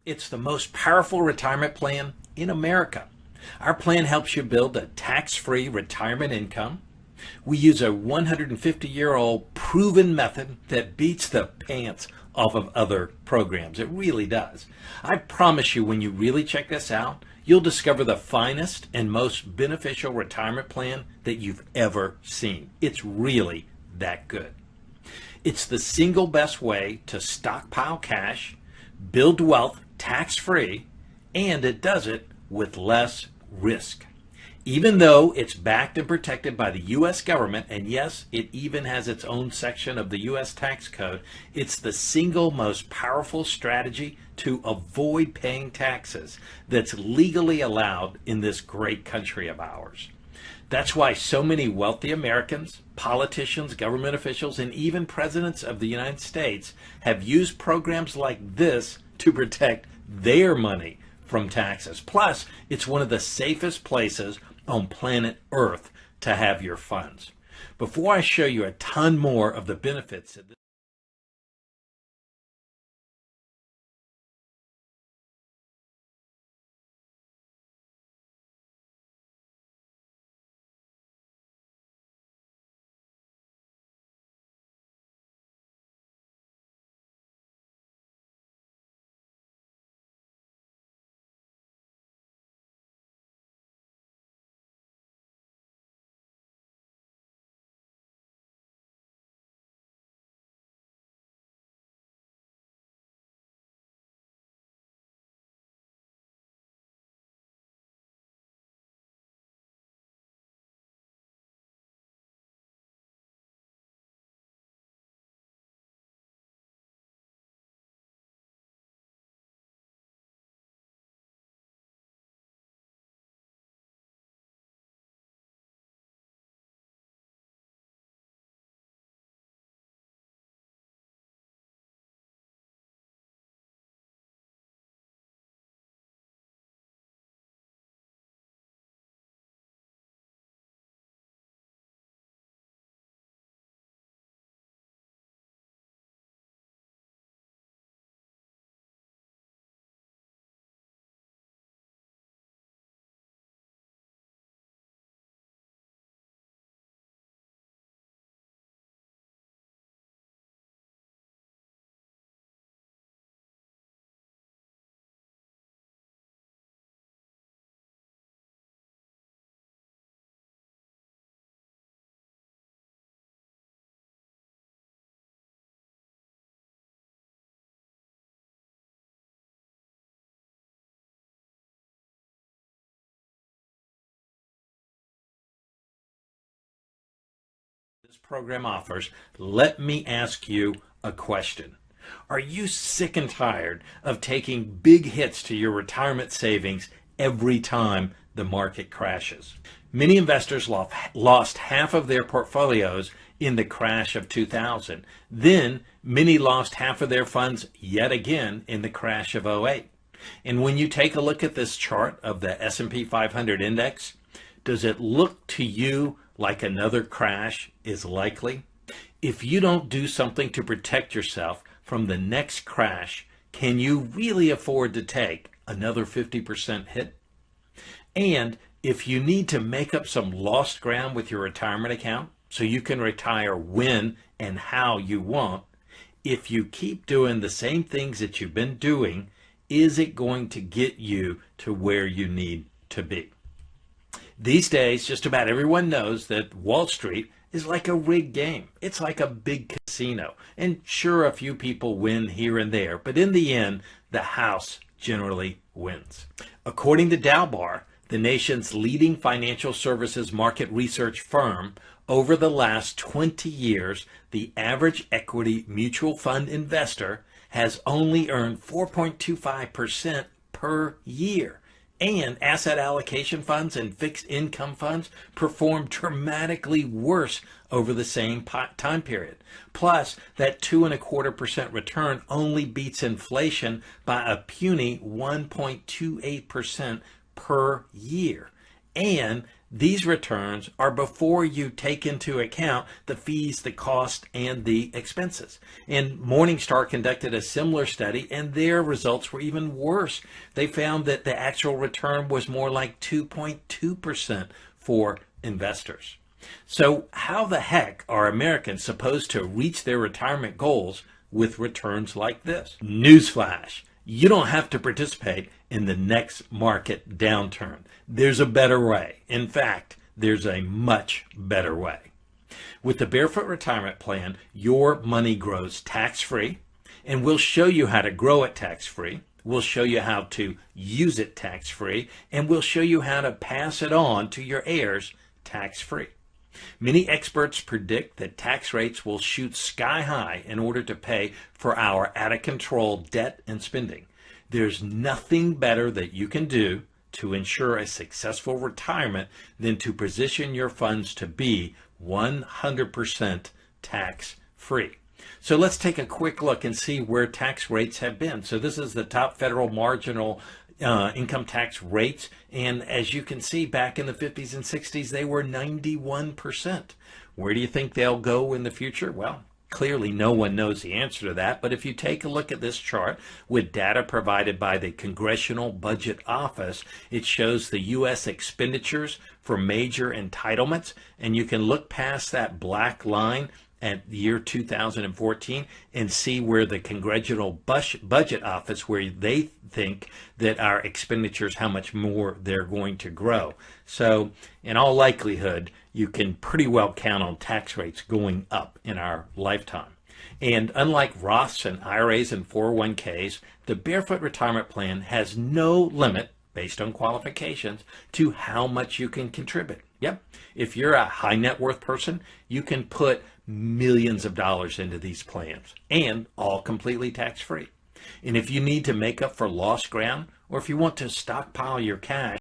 It's the most powerful retirement plan in America. Our plan helps you build a tax-free retirement income. We use a 150-year-old proven method that beats the pants off of other programs. It really does. I promise you, when you really check this out, you'll discover the finest and most beneficial retirement plan that you've ever seen. It's really that good. It's the single best way to stockpile cash, build wealth tax-free, and it does it with less risk. Even though it's backed and protected by the U.S. government, and yes, it even has its own section of the U.S. tax code, it's the single most powerful strategy to avoid paying taxes that's legally allowed in this great country of ours. That's why so many wealthy Americans, politicians, government officials, and even presidents of the United States have used programs like this to protect their money from taxes. Plus, it's one of the safest places on planet Earth to have your funds. Before I show you a ton more of the benefits of this program offers, let me ask you a question. Are you sick and tired of taking big hits to your retirement savings every time the market crashes? Many investors lost half of their portfolios in the crash of 2000. Then many lost half of their funds yet again in the crash of '08. And when you take a look at this chart of the S&P 500 index, does it look to you like another crash is likely? If you don't do something to protect yourself from the next crash, can you really afford to take another 50% hit? And if you need to make up some lost ground with your retirement account so you can retire when and how you want, if you keep doing the same things that you've been doing, is it going to get you to where you need to be? These days, just about everyone knows that Wall Street is like a rigged game. It's like a big casino. And sure, a few people win here and there, but in the end, the house generally wins. According to Dalbar, the nation's leading financial services market research firm, over the last 20 years, the average equity mutual fund investor has only earned 4.25% per year. And asset allocation funds and fixed income funds perform dramatically worse over the same time period. Plus, that 2.25% return only beats inflation by a puny 1.28% per year. And these returns are before you take into account the fees, the cost, and the expenses. And Morningstar conducted a similar study, and their results were even worse. They found that the actual return was more like 2.2% for investors. So how the heck are Americans supposed to reach their retirement goals with returns like this? Newsflash. You don't have to participate in the next market downturn. There's a better way. In fact, there's a much better way. With the Barefoot Retirement Plan, your money grows tax-free, and we'll show you how to grow it tax-free. We'll show you how to use it tax-free, and we'll show you how to pass it on to your heirs tax-free. Many experts predict that tax rates will shoot sky high in order to pay for our out-of-control debt and spending. There's nothing better that you can do to ensure a successful retirement than to position your funds to be 100% tax-free. So let's take a quick look and see where tax rates have been. So this is the top federal marginal income tax rates, and as you can see, back in the 50s and 60s they were 91%. Where do you think they'll go in the future? Well, clearly no one knows the answer to that, but if you take a look at this chart with data provided by the Congressional Budget Office, it shows the U.S. expenditures for major entitlements, and you can look past that black line at the year 2014 and see where the Congressional Budget Office, where they think that our expenditures, how much more they're going to grow. So in all likelihood, you can pretty well count on tax rates going up in our lifetime. And unlike Roths and IRAs and 401ks, the Barefoot Retirement Plan has no limit, based on qualifications, to how much you can contribute. Yep, if you're a high net worth person, you can put millions of dollars into these plans, and all completely tax-free. And if you need to make up for lost ground, or if you want to stockpile your cash,